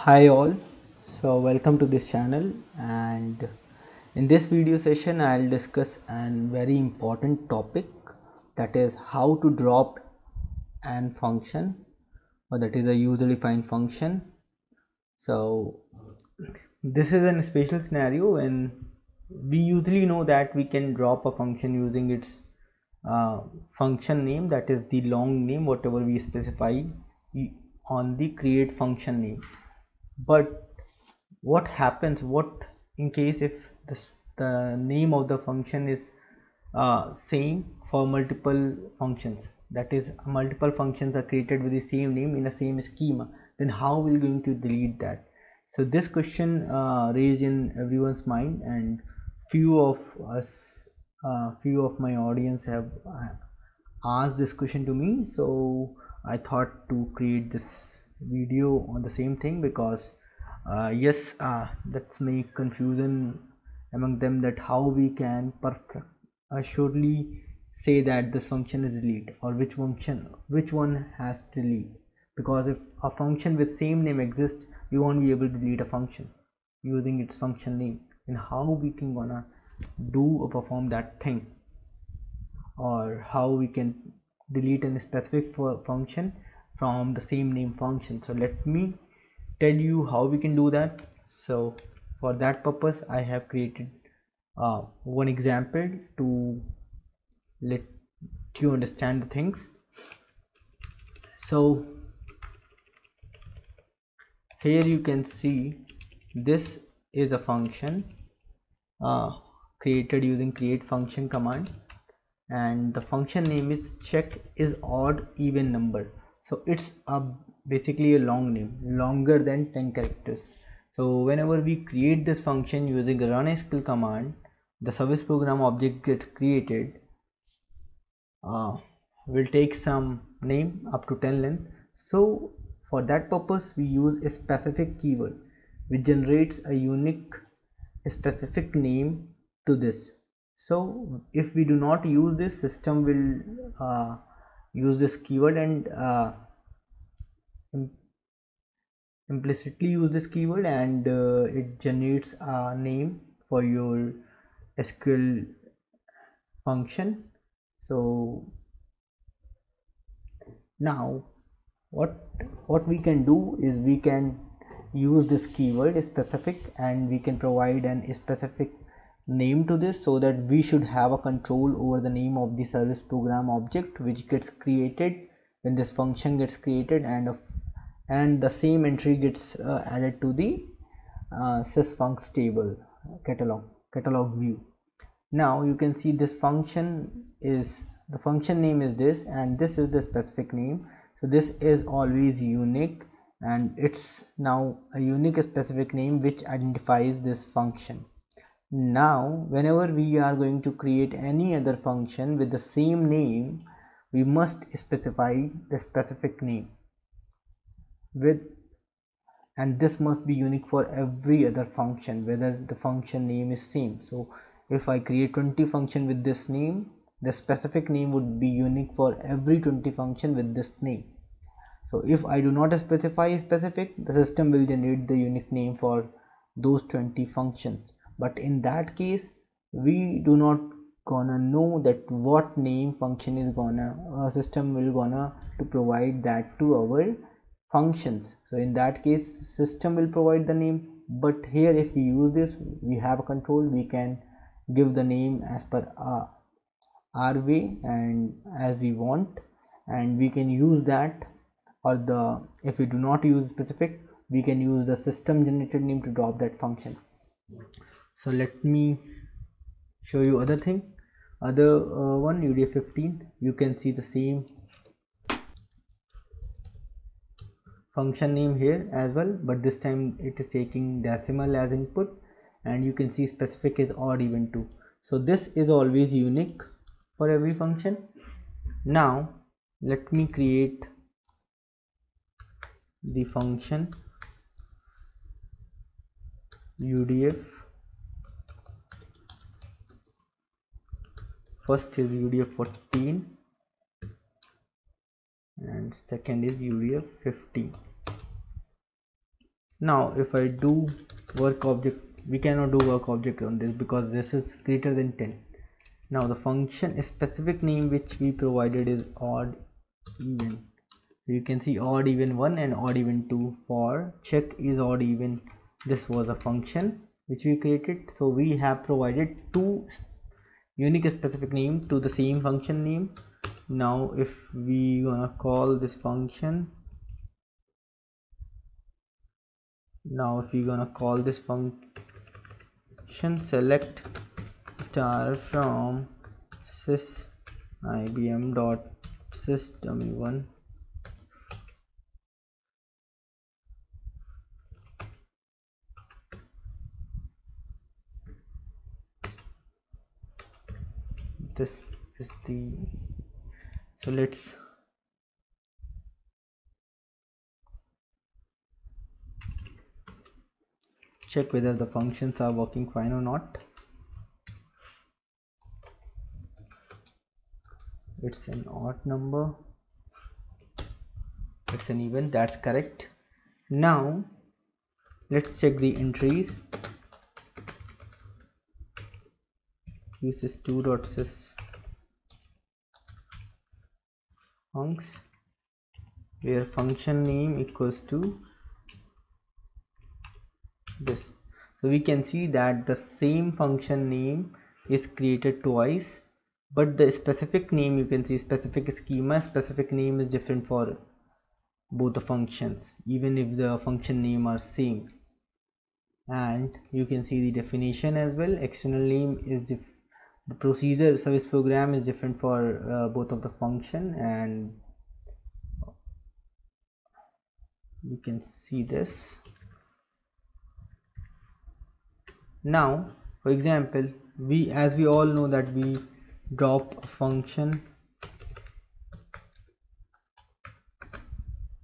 Hi all, so welcome to this channel, and in this video session I'll discuss a very important topic, that is how to drop an function, or that is a user defined function. So this is a special scenario when we usually know that we can drop a function using its function name, that is the long name whatever we specify on the create function name. But what happens, what in case if the name of the function is same for multiple functions, that is multiple functions are created with the same name in the same schema, then how we are going to delete that? So this question raised in everyone's mind, and few of us, few of my audience have asked this question to me. So I thought to create this video on the same thing, because yes, that's make confusion among them, that how we can perfect assuredly say that this function is delete, or which one has to delete. Because if a function with same name exists, we won't be able to delete a function using its function name. And how we can gonna do or perform that thing, or how we can delete a specific function from the same name function. So let me tell you how we can do that. So for that purpose I have created one example to let you understand the things. So here you can see this is a function created using create function command, and the function name is check is odd even number. So it's basically a long name, longer than 10 characters. So whenever we create this function using a run SQL command, the service program object gets created, will take some name up to 10 length. So for that purpose we use a specific keyword which generates a unique specific name to this. So if we do not use this, system will use this keyword and implicitly use this keyword, and it generates a name for your SQL function. So now what we can do is we can use this keyword specific, and we can provide an specific name to this, so that we should have a control over the name of the service program object which gets created when this function gets created, and the same entry gets added to the sysfuncs table catalog view. Now you can see this function is, the function name is this, and this is the specific name. So this is always unique, and it's now a unique specific name which identifies this function. Now whenever we are going to create any other function with the same name, we must specify the specific name with, and this must be unique for every other function whether the function name is same. So if I create 20 function with this name, the specific name would be unique for every 20 function with this name. So if I do not specify specific, the system will generate the unique name for those 20 functions. But in that case we do not gonna know that what name function is gonna system will gonna to provide that to our functions. So in that case system will provide the name, but here if we use this, we have a control, we can give the name as per our way and as we want, and we can use that. Or the if we do not use specific, we can use the system generated name to drop that function. So let me show you other thing, other one, UDF15. You can see the same function name here as well, but this time it is taking decimal as input, and you can see specific is odd even too. So this is always unique for every function. Now let me create the function UDF. First is UDF14 and second is UDF15. Now if I do work object, we cannot do work object on this because this is greater than 10. Now the function specific name which we provided is odd even. You can see odd even 1 and odd even 2. For check is odd even, this was a function which we created, so we have provided two unique specific name to the same function name. Now if we gonna call this function, select star from sys ibm dot system1 this is the, so let's check whether the functions are working fine or not. It's an odd number, it's an even, that's correct. Now let's check the entries. sys2.sys funcs where function name equals to this. So we can see that the same function name is created twice, but the specific name, you can see specific schema, specific name is different for both the functions even if the function name are same. And you can see the definition as well. External name is the procedure service program is different for both of the function, and you can see this. Now for example, as we all know that we drop a function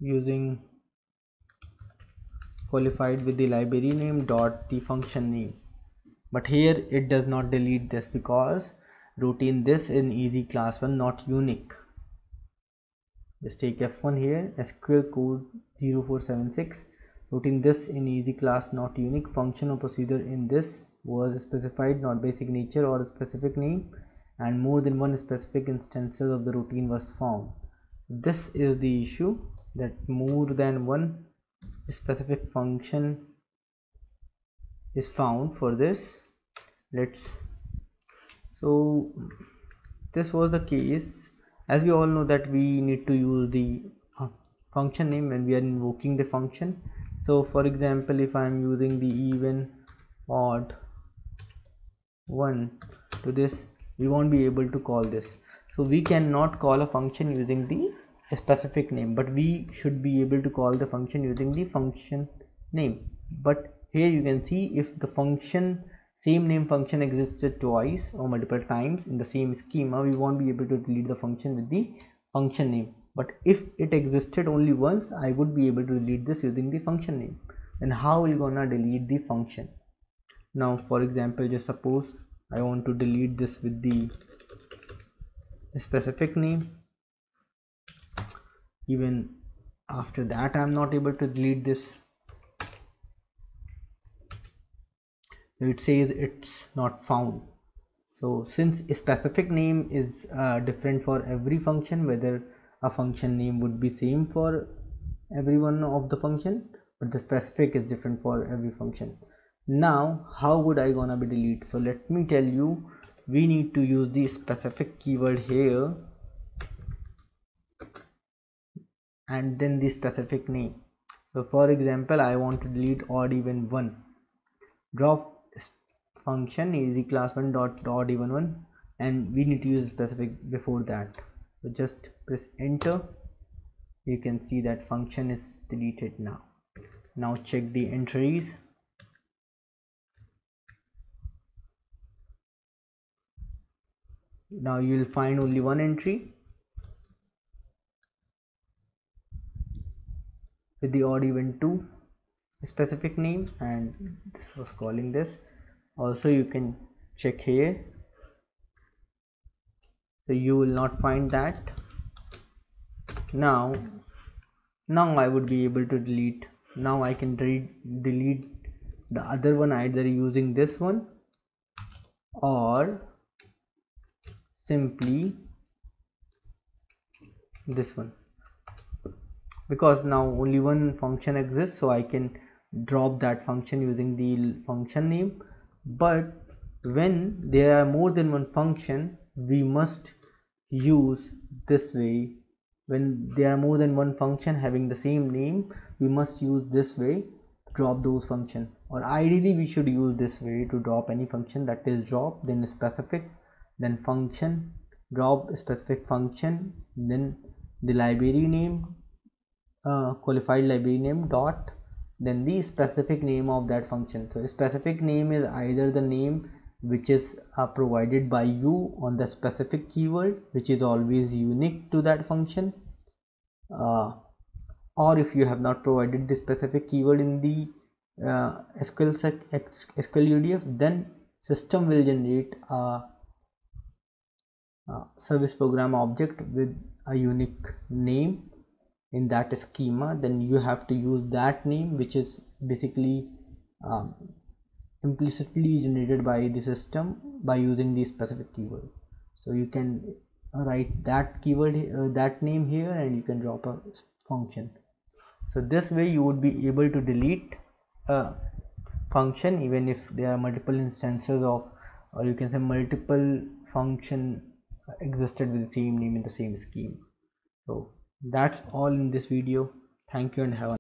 using qualified with the library name dot the function name, but here it does not delete this because routine this in easy class 1 not unique. Just take F1 here, SQL code 0476, routine this in easy class not unique, function or procedure in this was specified not by signature or specific name, and more than one specific instances of the routine was found. This is the issue, that more than one specific function is found for this. So this was the case. As we all know that we need to use the function name when we are invoking the function. So for example, if I am using the even, odd, 1 to this, we won't be able to call this. So we cannot call a function using the specific name, but we should be able to call the function using the function name. But here you can see if the function, same name function existed twice or multiple times in the same schema, we won't be able to delete the function with the function name. But if it existed only once, I would be able to delete this using the function name. Then how are we gonna delete the function? Now for example, just suppose I want to delete this with the specific name. Even after that I am not able to delete this. It says it's not found. So since a specific name is different for every function, whether a function name would be same for every one of the function, but the specific is different for every function. Now how would I gonna be delete? So let me tell you, we need to use the specific keyword here and then the specific name. So for example, I want to delete odd even 1. Drop function easy class 1 dot odd even 1, and we need to use specific before that. So just press enter. You can see that function is deleted now. Now check the entries. Now you will find only one entry with the odd even 2 specific name, and this was calling this. Also you can check here, so you will not find that. Now I would be able to delete now I can delete the other one either using this one or simply this one, because now only one function exists, so I can drop that function using the function name. But when there are more than one function, we must use this way. When there are more than one function having the same name, we must use this way to drop those function, or ideally we should use this way to drop any function, that is drop then specific then function, drop specific function, then the library name, qualified library name dot, then the specific name of that function. So specific name is either the name which is provided by you on the specific keyword, which is always unique to that function, or if you have not provided the specific keyword in the SQL UDF, then system will generate a service program object with a unique name in that schema. Then you have to use that name, which is basically implicitly generated by the system by using the specific keyword. So you can write that keyword, that name here, and you can drop a function. So this way you would be able to delete a function even if there are multiple instances of, or you can say multiple function existed with the same name in the same scheme. So that's all in this video. Thank you and have a